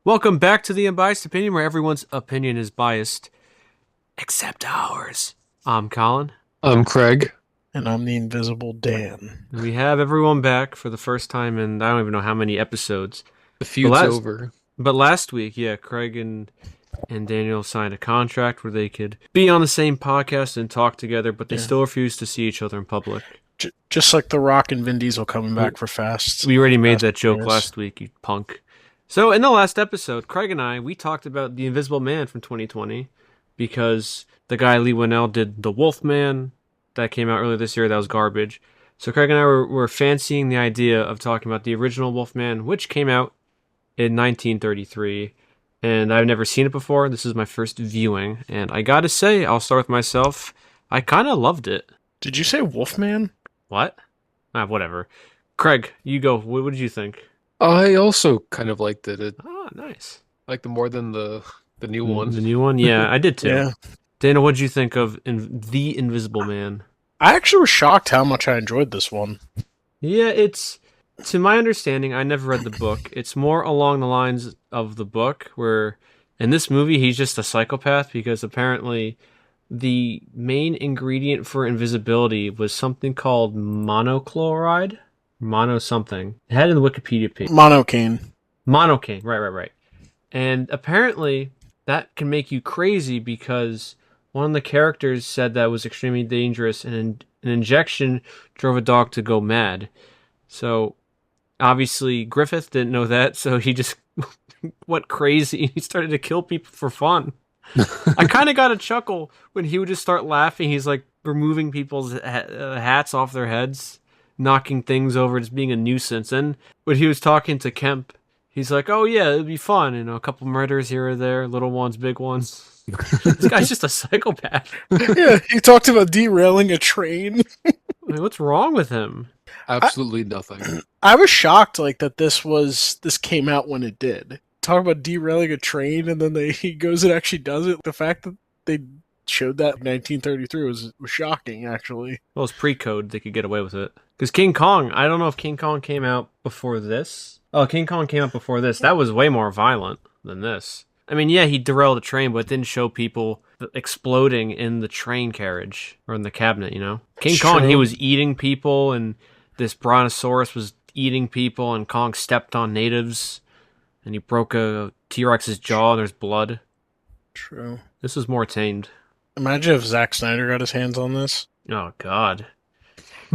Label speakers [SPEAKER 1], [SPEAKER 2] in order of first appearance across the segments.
[SPEAKER 1] Welcome back to the Unbiased Opinion, where everyone's opinion is biased, except ours. I'm Colin,
[SPEAKER 2] I'm Craig.
[SPEAKER 3] And I'm the Invisible Dan.
[SPEAKER 1] and we have everyone back for the first time in I don't even know how many episodes.
[SPEAKER 2] The
[SPEAKER 1] But
[SPEAKER 2] feud's
[SPEAKER 1] last,
[SPEAKER 2] over.
[SPEAKER 1] but last week, yeah, Craig and Daniel signed a contract where they could be on the same podcast and talk together, but they
[SPEAKER 3] Yeah.
[SPEAKER 1] still refuse to see each other in public.
[SPEAKER 3] Just like The Rock and Vin Diesel coming back for Fast.
[SPEAKER 1] We already made
[SPEAKER 3] Fast
[SPEAKER 1] that joke
[SPEAKER 3] Furious.
[SPEAKER 1] last week, you punk. So in the last episode, Craig and we talked about The Invisible Man from 2020 because the guy Lee Winnell did The Wolf Man that came out earlier this year. That was garbage. So Craig and I were fancying the idea of talking about the original Wolfman, which came out in 1933. And I've never seen it before. This is my first viewing. And I gotta say, I'll start with myself. I kind of loved it.
[SPEAKER 3] Did you say Wolfman?
[SPEAKER 1] What? Whatever. Craig, you go. What did you think?
[SPEAKER 2] I also kind of liked it.
[SPEAKER 1] Ah, nice.
[SPEAKER 2] I liked it more than the new one.
[SPEAKER 1] The new one? Yeah, I did too.
[SPEAKER 3] Yeah.
[SPEAKER 1] Dana, what did you think of The Invisible Man?
[SPEAKER 3] I actually was shocked how much I enjoyed this one.
[SPEAKER 1] Yeah, it's, to my understanding, I never read the book. It's more along the lines of the book, where in this movie, he's just a psychopath because apparently the main ingredient for invisibility was something called monochloride. Mono something. It had it in the Wikipedia page.
[SPEAKER 3] Monocaine.
[SPEAKER 1] Monocaine, right. And apparently, that can make you crazy because one of the characters said that was extremely dangerous, and an injection drove a dog to go mad. So, obviously, Griffith didn't know that, so he just went crazy. He started to kill people for fun. I kind of got a chuckle when he would just start laughing. He's like removing people's hats off their heads, knocking things over, just being a nuisance. And when he was talking to Kemp, he's like, "Oh yeah, it'd be fun. You know, a couple murders here or there, little ones, big ones." This guy's just a psychopath.
[SPEAKER 3] Yeah, he talked about derailing a train.
[SPEAKER 1] I mean, what's wrong with him?
[SPEAKER 2] Absolutely nothing.
[SPEAKER 3] I was shocked that this came out when it did. Talk about derailing a train and then he goes and actually does it. The fact that they showed that in 1933 was shocking, actually.
[SPEAKER 1] Well, it's pre-code. They could get away with it. Because King Kong, I don't know if King Kong came out before this. Oh, King Kong came out before this. That was way more violent than this. I mean, yeah, he derailed a train, but it didn't show people exploding in the train carriage or in the cabinet, you know? King Kong, he was eating people, and this brontosaurus was eating people, and Kong stepped on natives, and he broke a T-Rex's jaw, and there's blood.
[SPEAKER 3] True.
[SPEAKER 1] This is more tamed.
[SPEAKER 3] Imagine if Zack Snyder got his hands on this.
[SPEAKER 1] Oh, God.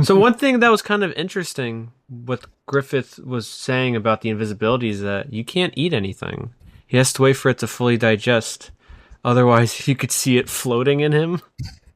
[SPEAKER 1] So one thing that was kind of interesting, what Griffith was saying about the invisibility is that you can't eat anything. He has to wait for it to fully digest. Otherwise, you could see it floating in him.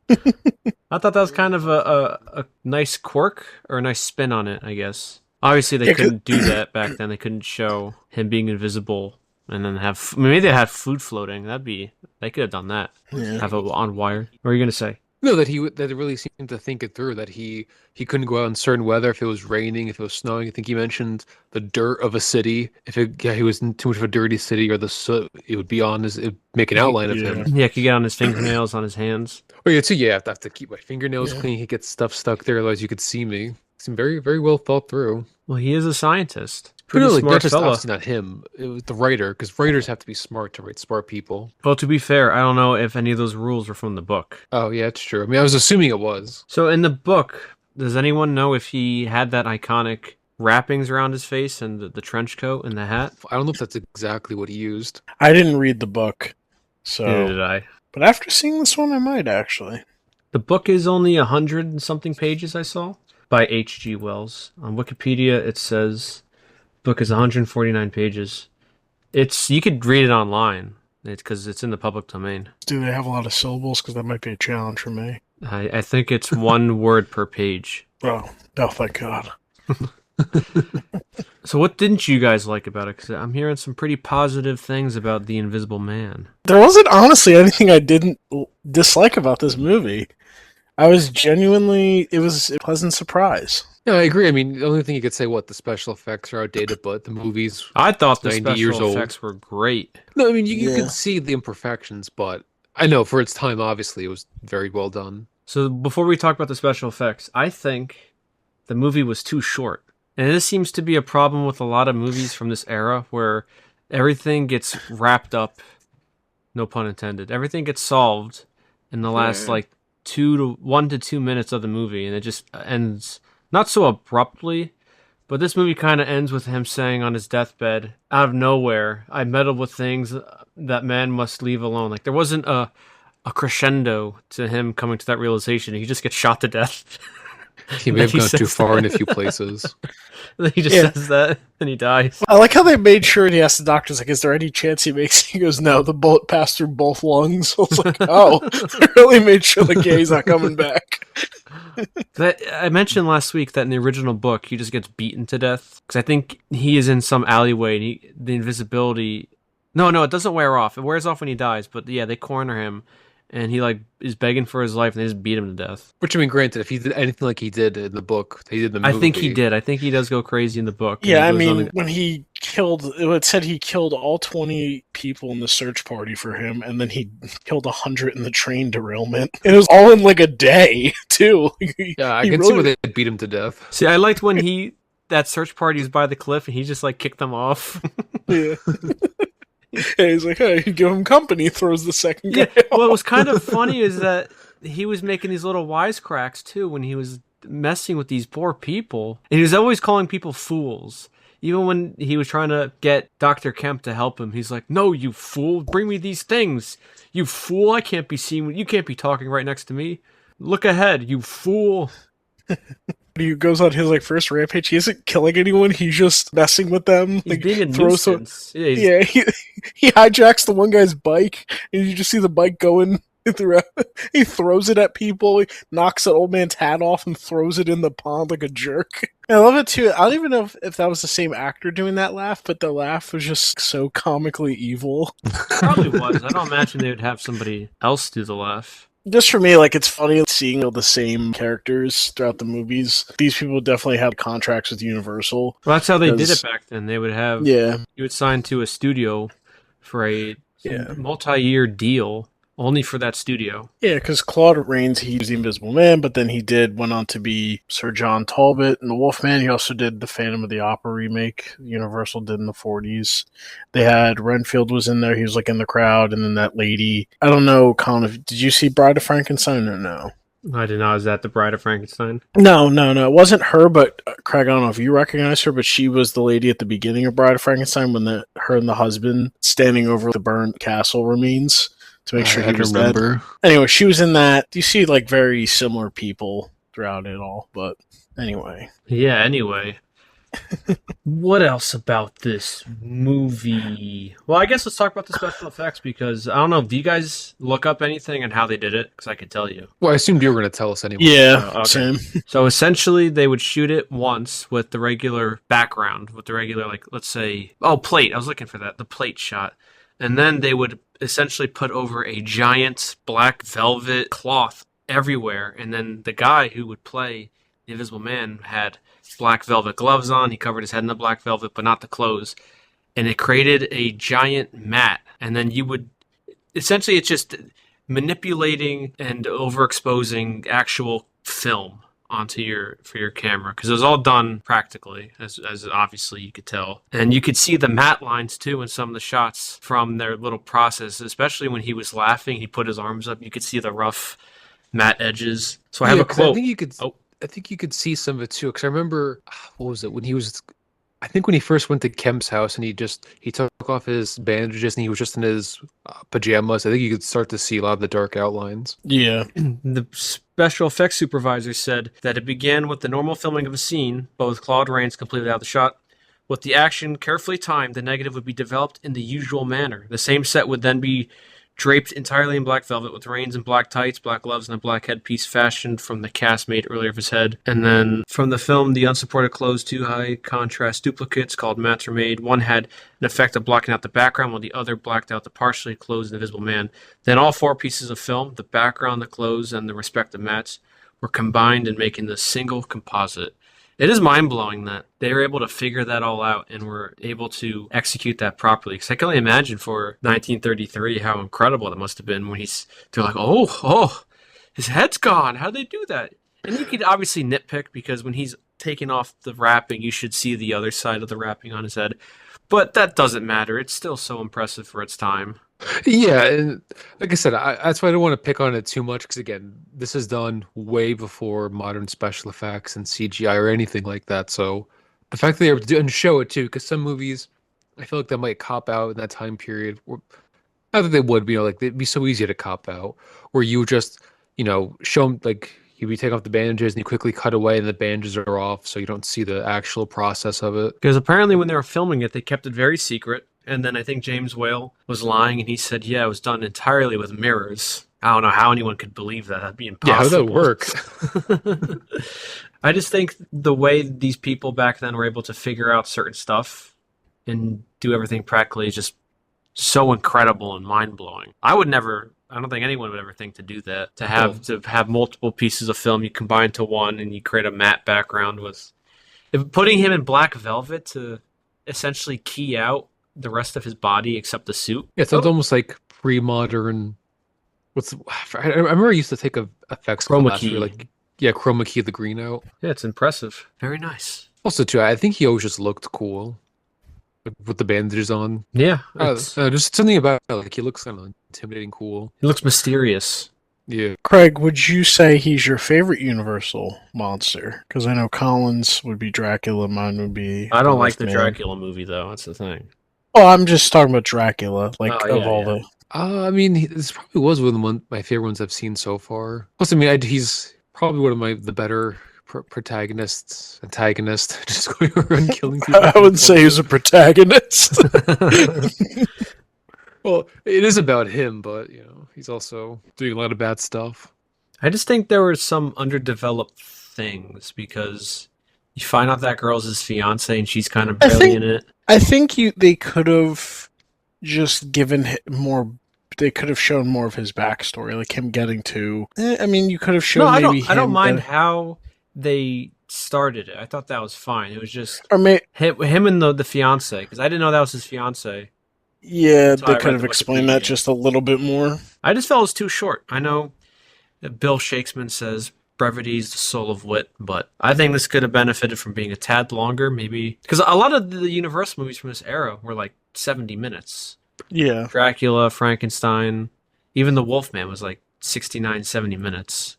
[SPEAKER 1] I thought that was kind of a nice quirk, or a nice spin on it, I guess. Obviously, they couldn't do that back then. They couldn't show him being invisible and then have... Maybe they had food floating. They could have done that.
[SPEAKER 3] Yeah.
[SPEAKER 1] Have it on wire. What are you going to say?
[SPEAKER 2] No, that it really seemed to think it through. That he couldn't go out in certain weather if it was raining, if it was snowing. I think he mentioned the dirt of a city. If he was in too much of a dirty city, or the soot, it would be on it'd make an outline of him.
[SPEAKER 1] Yeah, he could get on his fingernails, on his hands.
[SPEAKER 2] Oh yeah, too. Yeah, I have to keep my fingernails clean. He gets stuff stuck there, otherwise you could see me. Seemed very, very well thought through.
[SPEAKER 1] Well, he is a scientist.
[SPEAKER 2] But
[SPEAKER 1] Pretty
[SPEAKER 2] no, like,
[SPEAKER 1] smart
[SPEAKER 2] just
[SPEAKER 1] fella.
[SPEAKER 2] obviously not him. It was the writer, because writers have to be smart to write smart people.
[SPEAKER 1] Well, to be fair, I don't know if any of those rules were from the book.
[SPEAKER 2] Oh yeah, it's true. I mean, I was assuming it was.
[SPEAKER 1] So in the book, does anyone know if he had that iconic wrappings around his face and the trench coat and the hat?
[SPEAKER 2] I don't know if that's exactly what he used.
[SPEAKER 3] I didn't read the book, so.
[SPEAKER 1] Neither did I.
[SPEAKER 3] But after seeing this one, I might actually.
[SPEAKER 1] The book is only 100 and something pages, I saw, by H.G. Wells. On Wikipedia, it says book is 149 pages. You could read it online. It's because it's in the public domain.
[SPEAKER 3] Do they have a lot of syllables? Because that might be a challenge for me.
[SPEAKER 1] I think it's one word per page.
[SPEAKER 3] Oh, thank God.
[SPEAKER 1] So what didn't you guys like about it? Because I'm hearing some pretty positive things about The Invisible Man.
[SPEAKER 3] There wasn't honestly anything I didn't dislike about this movie. It was a pleasant surprise.
[SPEAKER 2] Yeah, I agree. I mean, the only thing you could say, the special effects are outdated, but the movie's
[SPEAKER 1] I thought the
[SPEAKER 2] 90 years
[SPEAKER 1] special
[SPEAKER 2] old.
[SPEAKER 1] effects were great.
[SPEAKER 2] No, I mean, you
[SPEAKER 3] Yeah.
[SPEAKER 2] can see the imperfections, but I know for its time, obviously, it was very well done.
[SPEAKER 1] So before we talk about the special effects, I think the movie was too short. And this seems to be a problem with a lot of movies from this era where everything gets wrapped up. No pun intended. Everything gets solved in the last like 1 to 2 minutes of the movie, and it just ends not so abruptly. But this movie kind of ends with him saying on his deathbed, out of nowhere, I meddled with things that man must leave alone. Like there wasn't a crescendo to him coming to that realization. He just gets shot to death.
[SPEAKER 2] He may have gone too far in a few places.
[SPEAKER 1] Then he just says that, and he dies.
[SPEAKER 3] I like how they made sure, and he asked the doctors, like, is there any chance he makes it? He goes, no, the bullet passed through both lungs. I was like, oh, they really made sure the gay's not coming back.
[SPEAKER 1] That I mentioned last week that in the original book, he just gets beaten to death. Because I think he is in some alleyway, and the invisibility... No, it doesn't wear off. It wears off when he dies, but yeah, they corner him, and he like is begging for his life, and they just beat him to death.
[SPEAKER 2] Which, I mean, granted, if he did anything like he did in the book, he did in the movie.
[SPEAKER 1] I think he did. I think he does go crazy in the book.
[SPEAKER 3] Yeah, I mean, when he killed... It said he killed all 20 people in the search party for him, and then he killed 100 in the train derailment. And it was all in like a day, too.
[SPEAKER 2] Yeah, I can see where they beat him to death.
[SPEAKER 1] See, I liked when that search party was by the cliff, and he just like kicked them off.
[SPEAKER 3] Yeah. Yeah, he's like, hey, give him company, throws the second guy off.
[SPEAKER 1] What was kind of funny is that he was making these little wisecracks, too, when he was messing with these poor people. And he was always calling people fools. Even when he was trying to get Dr. Kemp to help him, he's like, no, you fool, bring me these things. You fool, I can't be seen. You can't be talking right next to me. Look ahead, you fool.
[SPEAKER 3] He goes on his like first rampage. He isn't killing anyone. He's just messing with them.
[SPEAKER 1] He's
[SPEAKER 3] like,
[SPEAKER 1] being a nuisance.
[SPEAKER 3] Yeah, he hijacks the one guy's bike, and you just see the bike going throughout. He throws it at people. He knocks that old man's hat off and throws it in the pond like a jerk. I love it too. I don't even know if that was the same actor doing that laugh, but the laugh was just so comically evil.
[SPEAKER 1] Probably was. I don't imagine they would have somebody else do the laugh.
[SPEAKER 3] Just for me, like, it's funny seeing all the same characters throughout the movies. These people definitely had contracts with Universal.
[SPEAKER 1] Well, that's how they did it back then. They would have...
[SPEAKER 3] Yeah.
[SPEAKER 1] You would sign to a studio for a multi-year deal only for that studio.
[SPEAKER 3] Yeah, because Claude Rains, he was the Invisible Man, but then he went on to be Sir John Talbot in The Wolfman. He also did the Phantom of the Opera remake Universal did in the 40s. They had Renfield was in there. He was like in the crowd, and then that lady. I don't know, Colin, did you see Bride of Frankenstein or no?
[SPEAKER 1] I did not. Is that the Bride of Frankenstein?
[SPEAKER 3] No. It wasn't her, but Craig, I don't know if you recognize her, but she was the lady at the beginning of Bride of Frankenstein when her and the husband standing over the burnt castle remains to make sure he was dead. Anyway, she was in that. You see like very similar people throughout it all, but anyway.
[SPEAKER 1] Yeah, anyway. What else about this movie? Well, I guess let's talk about the special effects because I don't know. Do you guys look up anything on how they did it? Because I could tell you.
[SPEAKER 2] Well, I assumed you were going to tell us anyway.
[SPEAKER 3] Yeah,
[SPEAKER 1] okay.
[SPEAKER 3] Same.
[SPEAKER 1] So essentially, they would shoot it once with the regular background, with the regular, like, let's say, plate. I was looking for that, the plate shot. And then they would essentially put over a giant black velvet cloth everywhere. And then the guy who would play the Invisible Man had black velvet gloves on. He covered his head in the black velvet, but not the clothes. And it created a giant mat. And then you would... Essentially, it's just manipulating and overexposing actual film onto your camera, because it was all done practically, as obviously you could tell. And you could see the matte lines too in some of the shots from their little process, especially when he was laughing, he put his arms up, you could see the rough matte edges. So I have a quote.
[SPEAKER 2] I think you could see some of it too, because I remember, what was it, when he first went to Kemp's house and he took off his bandages and he was just in his pajamas. I think you could start to see a lot of the dark outlines.
[SPEAKER 3] Yeah.
[SPEAKER 1] The special effects supervisor said that it began with the normal filming of a scene, but with Claude Rains completely out of the shot. With the action carefully timed, the negative would be developed in the usual manner. The same set would then be draped entirely in black velvet with Rains in black tights, black gloves, and a black headpiece fashioned from the cast made earlier of his head. And then from the film, the unsupported clothes, two high contrast duplicates called mats were made. One had an effect of blocking out the background, while the other blacked out the partially closed Invisible Man. Then all four pieces of film, the background, the clothes, and the respective mats, were combined in making the single composite. It is mind-blowing that they were able to figure that all out and were able to execute that properly. Because I can only imagine for 1933 how incredible it must have been when they're like, oh, his head's gone. How'd they do that? And you could obviously nitpick because when he's taking off the wrapping, you should see the other side of the wrapping on his head. But that doesn't matter. It's still so impressive for its time.
[SPEAKER 2] Yeah, and like I said, that's why I don't want to pick on it too much because again, this is done way before modern special effects and CGI or anything like that. So the fact that they were doing show it too, because some movies, I feel like they might cop out in that time period. Not that they would, but, like they'd be so easy to cop out, where you just, show them like you be take off the bandages and you quickly cut away and the bandages are off, so you don't see the actual process of it.
[SPEAKER 1] Because apparently when they were filming it, they kept it very secret. And then I think James Whale was lying, and he said, yeah, it was done entirely with mirrors. I don't know how anyone could believe that. That'd be impossible.
[SPEAKER 2] Yeah, how does that work?
[SPEAKER 1] I just think the way these people back then were able to figure out certain stuff and do everything practically is just so incredible and mind-blowing. I don't think anyone would ever think to do that. To have multiple pieces of film you combine to one and you create a matte background with... Putting him in black velvet to essentially key out the rest of his body except the suit.
[SPEAKER 2] Yeah, it's almost like pre-modern. I remember I used to take a effects
[SPEAKER 1] Chroma
[SPEAKER 2] class
[SPEAKER 1] key.
[SPEAKER 2] where chroma key the green out.
[SPEAKER 1] Yeah, it's impressive. Very nice.
[SPEAKER 2] Also, too, I think he always just looked cool with the bandages on.
[SPEAKER 1] Yeah,
[SPEAKER 2] just something about it, like he looks kind of intimidating, cool.
[SPEAKER 1] he looks mysterious.
[SPEAKER 2] Yeah.
[SPEAKER 3] Craig, would you say he's your favorite Universal monster? Because I know Colin's would be Dracula, mine would be...
[SPEAKER 1] I don't like the
[SPEAKER 3] Wolfman.
[SPEAKER 1] Dracula movie, though. That's the thing.
[SPEAKER 3] Oh, I'm just talking about Dracula,
[SPEAKER 1] Yeah.
[SPEAKER 2] I mean, this probably was one of my favorite ones I've seen so far. Plus, I mean, he's probably one of the better antagonists, just going around killing people.
[SPEAKER 3] I wouldn't say he's a protagonist.
[SPEAKER 2] Well, it is about him, but he's also doing a lot of bad stuff.
[SPEAKER 1] I just think there were some underdeveloped things because you find out that girl's his fiance and she's kind of barely in it.
[SPEAKER 3] I think they could have just given him more. They could have shown more of his backstory, like him getting to. I mean, you could have shown.
[SPEAKER 1] No,
[SPEAKER 3] maybe
[SPEAKER 1] I don't
[SPEAKER 3] him
[SPEAKER 1] mind how they started it. I thought that was fine. It was just
[SPEAKER 3] Or
[SPEAKER 1] him and the fiance, because I didn't know that was his fiance.
[SPEAKER 3] yeah,
[SPEAKER 1] That's why I
[SPEAKER 3] they could
[SPEAKER 1] read
[SPEAKER 3] have
[SPEAKER 1] the
[SPEAKER 3] explained that
[SPEAKER 1] Wikipedia.
[SPEAKER 3] just a little bit more.
[SPEAKER 1] I just felt it was too short. I know that Bill Shakespeare says brevity is the soul of wit, but I think this could have benefited from being a tad longer, maybe. Because a lot of the Universal movies from this era were like 70 minutes.
[SPEAKER 3] Yeah,
[SPEAKER 1] Dracula, Frankenstein, even The Wolfman was like 69, 70 minutes.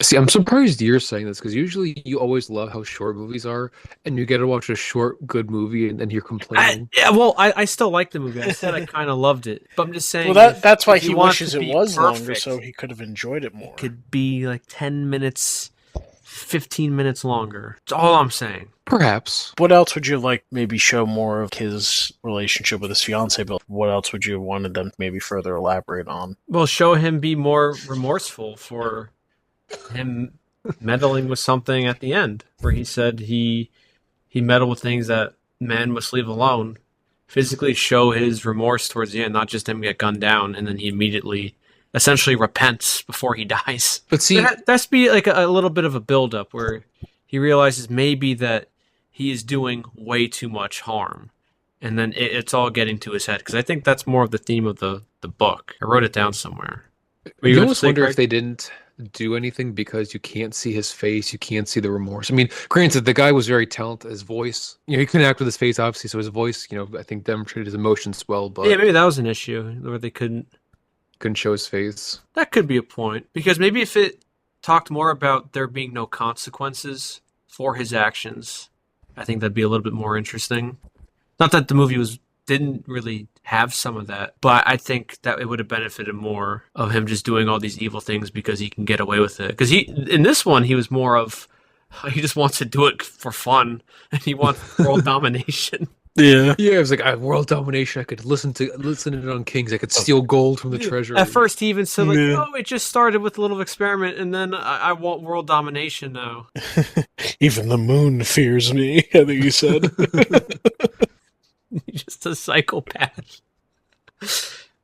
[SPEAKER 2] See, I'm surprised you're saying this because usually you always love how short movies are, and you get to watch a short, good movie, and then you're complaining.
[SPEAKER 1] I still like the movie. I said I kind of loved it, but I'm just saying.
[SPEAKER 3] well, that's why
[SPEAKER 1] if you
[SPEAKER 3] he
[SPEAKER 1] want
[SPEAKER 3] wishes
[SPEAKER 1] to
[SPEAKER 3] it
[SPEAKER 1] be
[SPEAKER 3] was longer,
[SPEAKER 1] perfect,
[SPEAKER 3] so he could have enjoyed it more.
[SPEAKER 1] it could be like 10 minutes, 15 minutes longer. That's all I'm saying.
[SPEAKER 2] Perhaps.
[SPEAKER 3] What else would you like? Maybe show more of his relationship with his fiance, but what else would you have wanted them to maybe further elaborate on?
[SPEAKER 1] Well, show him be more remorseful for him meddling with something at the end, where he said he meddled with things that men must leave alone. Physically show his remorse towards the end, not just him get gunned down and then he immediately, essentially repents before he dies.
[SPEAKER 2] But see,
[SPEAKER 1] That's be like a little bit of a build-up where he realizes maybe that he is doing way too much harm, and then it's all getting to his head. Because I think that's more of the theme of the book. I wrote it down somewhere.
[SPEAKER 2] you almost wonder if they didn't do anything because you can't see his face, you can't see the remorse. I mean, granted, the guy was very talented. His voice, he couldn't act with his face, obviously, so his voice, I think demonstrated his emotions well, but
[SPEAKER 1] Yeah, maybe that was an issue where they couldn't
[SPEAKER 2] show his face.
[SPEAKER 1] That could be a point. Because maybe if it talked more about there being no consequences for his actions, I think that'd be a little bit more interesting. Not that the movie didn't really have some of that, but I think that it would have benefited more of him just doing all these evil things because he can get away with it. Because in this one, he was more of, he just wants to do it for fun, and he wants world domination.
[SPEAKER 3] Yeah.
[SPEAKER 2] Yeah, it was like world domination. I could listen to it on Kings. I could steal gold from the treasury.
[SPEAKER 1] At first, he even said, like,
[SPEAKER 3] Yeah.
[SPEAKER 1] oh, it just started with a little experiment, and then I want world domination now.
[SPEAKER 3] Even the moon fears me, I think he said.
[SPEAKER 1] He's just a psychopath.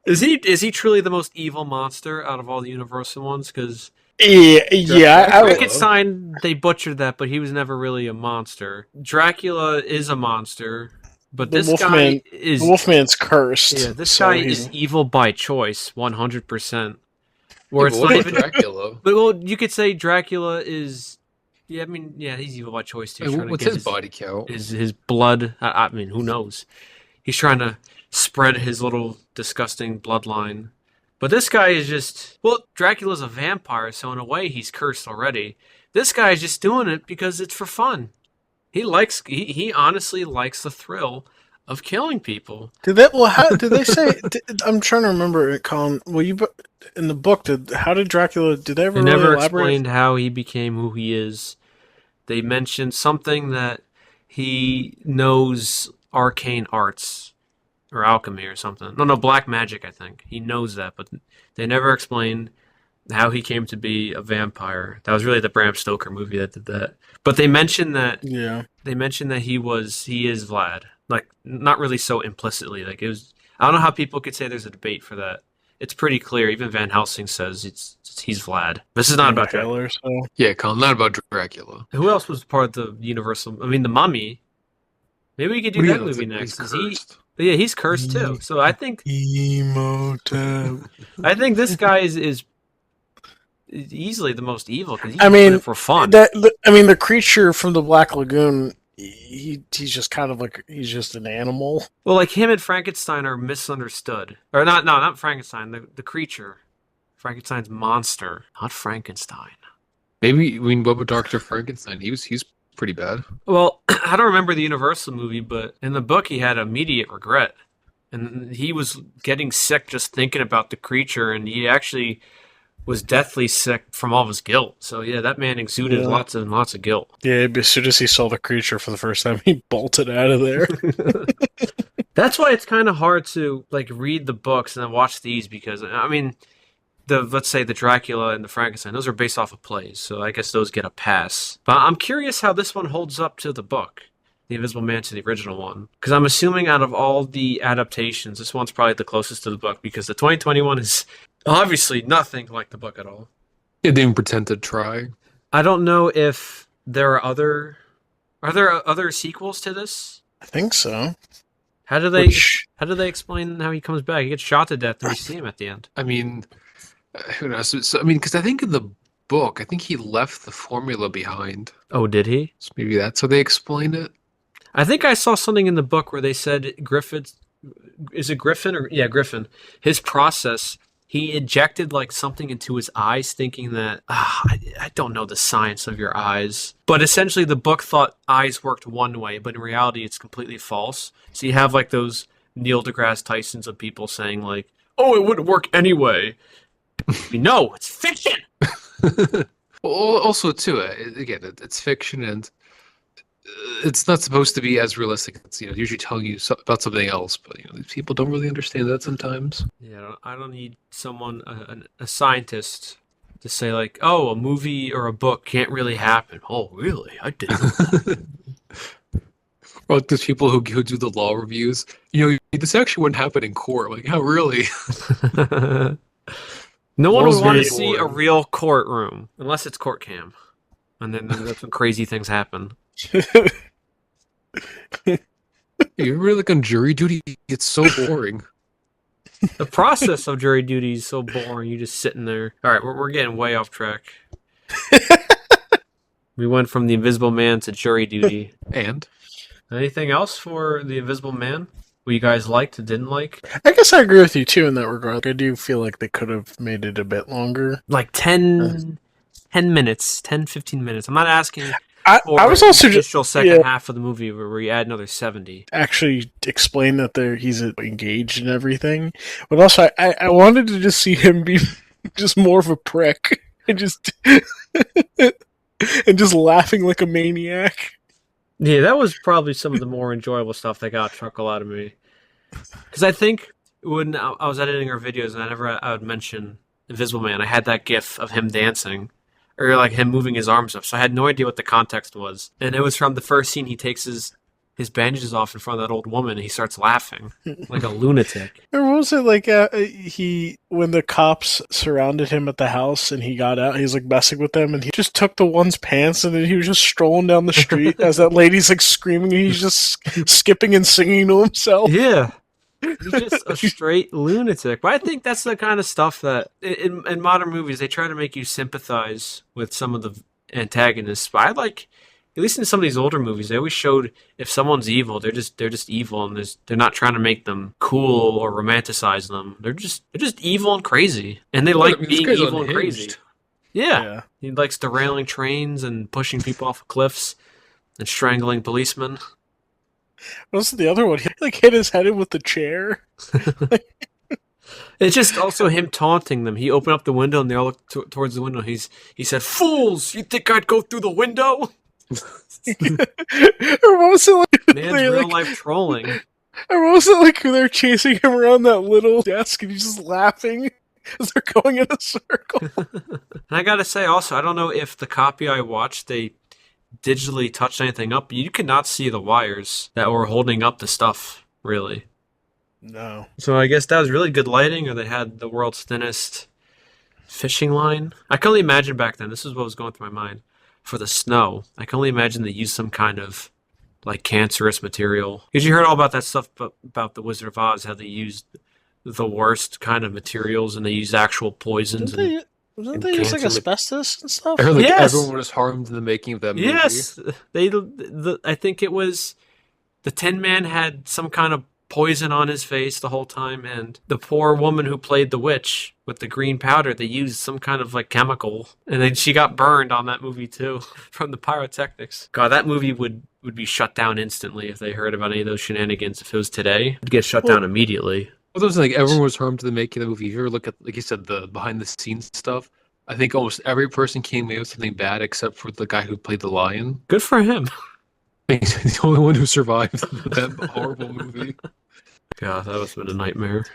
[SPEAKER 1] Is he truly the most evil monster out of all the Universal ones? Because
[SPEAKER 3] yeah,
[SPEAKER 1] Frankenstein, they butchered that, but he was never really a monster. Dracula is a monster, but
[SPEAKER 3] The
[SPEAKER 1] this
[SPEAKER 3] Wolfman-
[SPEAKER 1] guy is
[SPEAKER 3] the Wolfman's cursed.
[SPEAKER 1] yeah, this
[SPEAKER 3] so
[SPEAKER 1] guy
[SPEAKER 3] he's-
[SPEAKER 1] is evil by choice, 100%. Where it's
[SPEAKER 2] What
[SPEAKER 1] not
[SPEAKER 2] about
[SPEAKER 1] even.
[SPEAKER 2] Dracula?
[SPEAKER 1] But well, you could say Dracula is. Yeah, I mean, yeah, he's evil by choice too. He's trying to
[SPEAKER 2] What's
[SPEAKER 1] get
[SPEAKER 2] his body count?
[SPEAKER 1] his blood. I mean, who knows? he's trying to spread his little disgusting bloodline. But this guy is just, well, Dracula's a vampire, so in a way he's cursed already. This guy is just doing it because it's for fun. He honestly likes the thrill of killing people.
[SPEAKER 3] How did they say? I'm trying to remember it, Colin. In the book, how did Dracula? Did they ever
[SPEAKER 1] They never
[SPEAKER 3] really elaborate?
[SPEAKER 1] explained how he became who he is. They mentioned something that he knows arcane arts or alchemy or something. No, black magic, I think. He knows that, but they never explained how he came to be a vampire. That was really the Bram Stoker movie that did that. But they mentioned that he is Vlad. Like, not really so implicitly. Like, it was, I don't know how people could say there's a debate for that. It's pretty clear. Even Van Helsing says he's Vlad. This is not about Dracula.
[SPEAKER 3] So.
[SPEAKER 2] Yeah, Colin, not about Dracula.
[SPEAKER 1] Who else was part of the Universal? I mean, the Mummy. Maybe we could do that movie next. He's cursed too. So I think I think this guy is easily the most evil because he's doing it for fun.
[SPEAKER 3] The creature from the Black Lagoon, he's just kind of like he's just an animal.
[SPEAKER 1] Well, like him and Frankenstein are misunderstood, or not Frankenstein. The creature, Frankenstein's monster, not Frankenstein.
[SPEAKER 2] Maybe what about Dr. Frankenstein? He's pretty bad.
[SPEAKER 1] Well, I don't remember the Universal movie, but in the book he had immediate regret, and he was getting sick just thinking about the creature, and he actually was deathly sick from all of his guilt. So yeah, that man exuded lots and lots of guilt.
[SPEAKER 3] Yeah, as soon as he saw the creature for the first time, he bolted out of there.
[SPEAKER 1] That's why it's kind of hard to like read the books and then watch these because I mean, let's say the Dracula and the Frankenstein, those are based off of plays, so I guess those get a pass. But I'm curious how this one holds up to the book, The Invisible Man, to the original one, because I'm assuming out of all the adaptations, this one's probably the closest to the book because the 2021 is obviously nothing like the book at all.
[SPEAKER 2] It didn't even pretend to try.
[SPEAKER 1] I don't know if there are other sequels to this.
[SPEAKER 3] I think so.
[SPEAKER 1] How do they explain how he comes back? He gets shot to death and we see him at the end.
[SPEAKER 2] I mean, who knows? So, I mean, because I think in the book, I think he left the formula behind.
[SPEAKER 1] Oh, did he?
[SPEAKER 2] So maybe that's how they explain it.
[SPEAKER 1] I think I saw something in the book where they said Griffin? Griffin. His process, he injected like something into his eyes thinking that, I don't know the science of your eyes. But essentially the book thought eyes worked one way, but in reality it's completely false. So you have like those Neil deGrasse Tysons of people saying like, oh, it wouldn't work anyway. No, it's fiction!
[SPEAKER 2] Well, also, too, again, it's fiction and it's not supposed to be as realistic. It's usually telling you about something else, but these people don't really understand that sometimes.
[SPEAKER 1] Yeah, I don't need someone, a scientist, to say like, oh, a movie or a book can't really happen. Oh, really? I didn't.
[SPEAKER 2] Or there's people who do the law reviews. This actually wouldn't happen in court. Like, how really?
[SPEAKER 1] No one would want to see a real courtroom unless it's court cam, and then that's when crazy things happen.
[SPEAKER 2] You're really like on jury duty. It's so boring.
[SPEAKER 1] The process of jury duty is so boring. You're just sitting there. All right, we're getting way off track. We went from the Invisible Man to jury duty.
[SPEAKER 2] And
[SPEAKER 1] anything else for the Invisible Man? What you guys liked and didn't like?
[SPEAKER 3] I guess I agree with you too in that regard. I do feel like they could have made it a bit longer.
[SPEAKER 1] Like 10 minutes, 10, 15 minutes. I'm not asking
[SPEAKER 3] I was also
[SPEAKER 1] just second half of the movie where you add another 70.
[SPEAKER 3] Actually explain that he's engaged and everything. But also I wanted to just see him be just more of a prick and just and just laughing like a maniac.
[SPEAKER 1] Yeah, that was probably some of the more enjoyable stuff that got a chuckle out of me. Because I think when I was editing our videos and I would mention Invisible Man, I had that gif of him dancing. Or like him moving his arms up. So I had no idea what the context was. And it was from the first scene he takes his bandages off in front of that old woman and he starts laughing like a lunatic.
[SPEAKER 3] Or what was it like when the cops surrounded him at the house and he got out, he was like messing with them and he just took the one's pants and then he was just strolling down the street as that lady's like screaming and he's just skipping and singing to himself.
[SPEAKER 1] Yeah. He's just a straight lunatic. But I think that's the kind of stuff that in modern movies they try to make you sympathize with some of the antagonists. But I like at least in some of these older movies, they always showed if someone's evil, they're just evil, and they're not trying to make them cool or romanticize them. They're just evil and crazy, and they like
[SPEAKER 2] this
[SPEAKER 1] being
[SPEAKER 2] guy's
[SPEAKER 1] evil and
[SPEAKER 2] unhinged.
[SPEAKER 1] crazy. Yeah, he likes derailing trains and pushing people off of cliffs and strangling policemen.
[SPEAKER 3] What's the other one? He like hit his head in with the chair.
[SPEAKER 1] It's just also him taunting them. He opened up the window and they all looked towards the window. He said, "Fools! You think I'd go through the window?"
[SPEAKER 3] Or what was it like?
[SPEAKER 1] Man's
[SPEAKER 3] they,
[SPEAKER 1] real
[SPEAKER 3] like,
[SPEAKER 1] life trolling.
[SPEAKER 3] Or what was it like? They're chasing him around that little desk and he's just laughing as they're going in a circle.
[SPEAKER 1] And I gotta say, also, I don't know if the copy I watched they digitally touched anything up. You could not see the wires that were holding up the stuff, really.
[SPEAKER 3] No.
[SPEAKER 1] So I guess that was really good lighting, or they had the world's thinnest fishing line. I can only imagine back then, this is what was going through my mind, for the snow, I can only imagine they used some kind of, like, cancerous material. Because you heard all about that stuff about the Wizard of Oz, how they used the worst kind of materials, and they used actual poisons.
[SPEAKER 3] Didn't they use, like, asbestos and stuff?
[SPEAKER 2] I heard, like,
[SPEAKER 1] Yes!
[SPEAKER 2] everyone was harmed in the making of that movie.
[SPEAKER 1] Yes! I think it was the Tin Man had some kind of poison on his face the whole time, and the poor woman who played the witch with the green powder, they used some kind of like chemical, and then she got burned on that movie too from the pyrotechnics. God, that movie would be shut down instantly if they heard about any of those shenanigans. If it was today, it'd get shut down immediately.
[SPEAKER 2] Well, those like everyone was harmed to the making of the movie. If you ever look at, like you said, the behind the scenes stuff, I think almost every person came away with something bad except for the guy who played the lion.
[SPEAKER 1] Good for him.
[SPEAKER 2] He's the only one who survived that horrible movie.
[SPEAKER 1] God, that must have been a nightmare.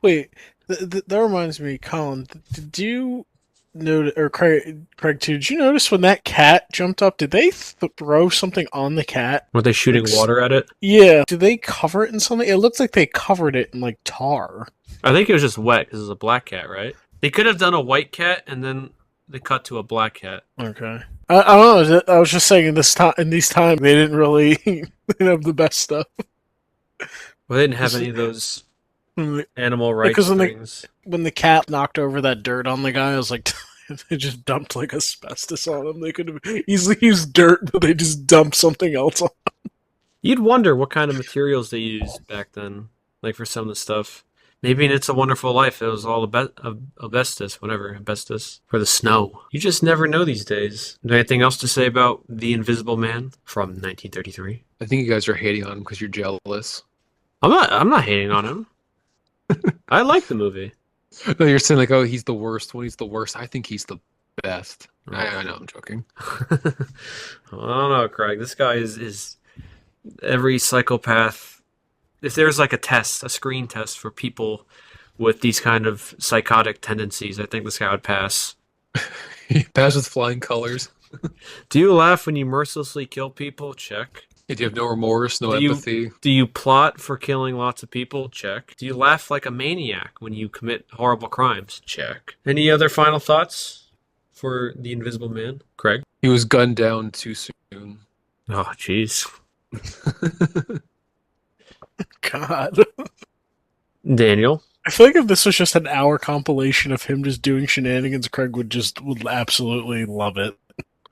[SPEAKER 3] Wait, that reminds me, Colin. Did you notice, or Craig too? Did you notice when that cat jumped up? Did they throw something on the cat?
[SPEAKER 1] Were they shooting water at it?
[SPEAKER 3] Yeah. Did they cover it in something? It looked like they covered it in like tar.
[SPEAKER 1] I think it was just wet because it was a black cat, right? They could have done a white cat and then they cut to a black cat.
[SPEAKER 3] Okay. I don't know. I was just saying in these times they didn't really they didn't have the best stuff.
[SPEAKER 1] Well, they didn't have any of those animal rights
[SPEAKER 3] because
[SPEAKER 1] things.
[SPEAKER 3] When the cat knocked over that dirt on the guy, I was like, they just dumped like asbestos on him. They could have easily used dirt, but they just dumped something else on him.
[SPEAKER 1] You'd wonder what kind of materials they used back then, like for some of the stuff. Maybe in It's a Wonderful Life, it was all asbestos, whatever, asbestos, for the snow. You just never know these days. Is there anything else to say about The Invisible Man from 1933?
[SPEAKER 2] I think you guys are hating on him because you're jealous.
[SPEAKER 1] I'm not hating on him. I like the movie.
[SPEAKER 2] No, you're saying like, oh, he's the worst. When he's the worst, I think he's the best.
[SPEAKER 1] Oh.
[SPEAKER 2] I know, I'm joking.
[SPEAKER 1] I don't know, Craig. This guy is every psychopath. If there's like a screen test for people with these kind of psychotic tendencies, I think this guy would pass.
[SPEAKER 2] He passes with flying colors.
[SPEAKER 1] Do you laugh when you mercilessly kill people? Check.
[SPEAKER 2] Do you have no remorse, no empathy?
[SPEAKER 1] Do you plot for killing lots of people? Check. Do you laugh like a maniac when you commit horrible crimes? Check. Any other final thoughts for The Invisible Man? Craig?
[SPEAKER 2] He was gunned down too soon.
[SPEAKER 1] Oh, jeez.
[SPEAKER 3] God.
[SPEAKER 1] Daniel?
[SPEAKER 3] I feel like if this was just an hour compilation of him just doing shenanigans, Craig would absolutely love it.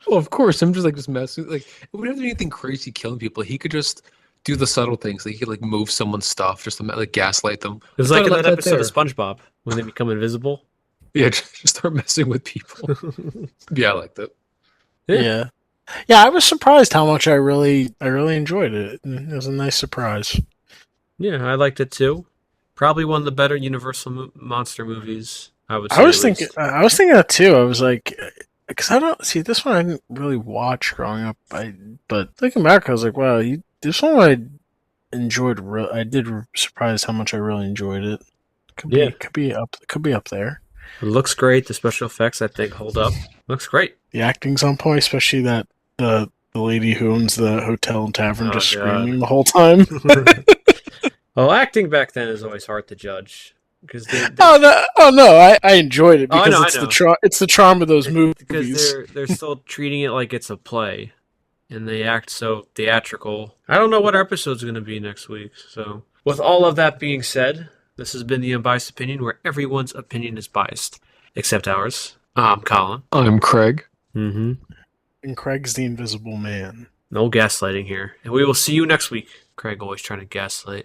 [SPEAKER 2] Well, of course, I'm just messing. Like, it wouldn't have to be anything crazy killing people. He could just do the subtle things. Like, he could like move someone's stuff, just to like gaslight them.
[SPEAKER 1] It was like in that episode of SpongeBob when they become invisible.
[SPEAKER 2] Yeah, just start messing with people. Yeah, I liked it.
[SPEAKER 3] Yeah. I was surprised how much I really enjoyed it. It was a nice surprise.
[SPEAKER 1] Yeah, I liked it too. Probably one of the better Universal monster movies. I would say.
[SPEAKER 3] I was thinking that too. I was like, because I don't see this one. I didn't really watch growing up. But thinking back, I was like, wow, this one I enjoyed. I did surprised how much I really enjoyed it. Could be up there.
[SPEAKER 1] It looks great. The special effects, I think, hold up. Looks great.
[SPEAKER 3] The acting's on point, especially that the lady who owns the hotel and tavern just screaming the whole time.
[SPEAKER 1] Well, acting back then is always hard to judge. Because
[SPEAKER 3] I enjoyed it because
[SPEAKER 1] I
[SPEAKER 3] it's the charm of those movies.
[SPEAKER 1] Because they're still treating it like it's a play, and they act so theatrical. I don't know what our episode's going to be next week. So, with all of that being said, this has been the Unbiased Opinion, where everyone's opinion is biased, except ours. I'm Colin.
[SPEAKER 2] I'm Craig.
[SPEAKER 1] Mm-hmm.
[SPEAKER 3] And Craig's the invisible man.
[SPEAKER 1] No gaslighting here. And we will see you next week. Craig always trying to gaslight.